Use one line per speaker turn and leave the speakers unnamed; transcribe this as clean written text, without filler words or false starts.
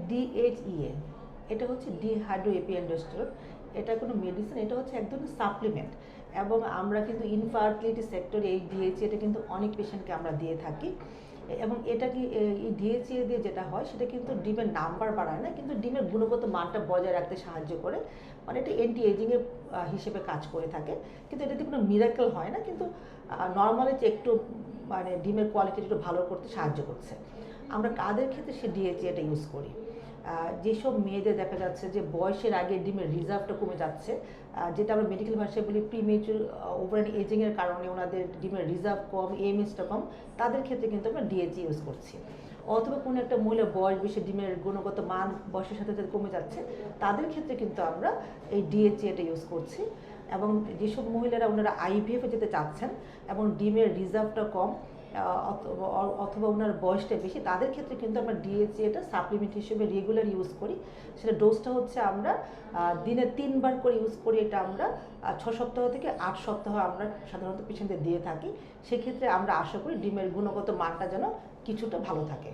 DHEA এটা হচ্ছে ডিহাইড্রোএপিএন্ডোস্টেরন। এটা কোনো মেডিসিন, এটা হচ্ছে এক ধরনের সাপ্লিমেন্ট। এবং আমরা কিন্তু ইনফার্টিলিটি সেক্টরে এই DHEA এটা কিন্তু অনেক পেশেন্টকে আমরা দিয়ে থাকি। এবং এটা কি এই DHEA দিয়ে যেটা হয় সেটা কিন্তু ডিমের নাম্বার বাড়ায় না, কিন্তু ডিমের গুণগত মানটা বজায় রাখতে সাহায্য করে। মানে এটা অ্যান্টি এজিংয়ের হিসেবে কাজ করে থাকে, কিন্তু এটাতে কোনো মিরাকেল হয় না, কিন্তু নর্মালি যে একটু মানে ডিমের কোয়ালিটি একটু ভালো করতে সাহায্য করছে। আমরা কাদের ক্ষেত্রে সে DHEA এটা ইউজ করি? যেসব মেয়েদের দেখা যাচ্ছে যে বয়সের আগে ডিমের রিজার্ভটা কমে যাচ্ছে, যেটা আমরা মেডিকেল ভাষায় বলি প্রিমেচুর ওভার এজিংয়ের কারণে ওনাদের ডিমের রিজার্ভ কম, AMHটা কম, তাদের ক্ষেত্রে কিন্তু আমরা DHEA ইউজ করছি। অথবা কোনো একটা মহিলার বয়স বেশি, ডিমের গুণগত মান বয়সের সাথে সাথে কমে যাচ্ছে, তাদের ক্ষেত্রে কিন্তু আমরা এই DHEA ইউজ করছি। এবং যেসব মহিলারা ওনারা IVF-এ যেতে চাচ্ছেন এবং ডিমের রিজার্ভটা কম, অথবা ওনার বয়সটা বেশি, তাদের ক্ষেত্রে কিন্তু আমরা DHEA সাপ্লিমেন্ট হিসেবে রেগুলার ইউজ করি। সেটা ডোজটা হচ্ছে আমরা দিনে 3 বার করে ইউজ করি। এটা আমরা 6 সপ্তাহ থেকে 8 সপ্তাহ আমরা সাধারণত পেশেন্টদের দিয়ে থাকি। সেক্ষেত্রে আমরা আশা করি ডিমের গুণগত মানটা যেন কিছুটা ভালো থাকে।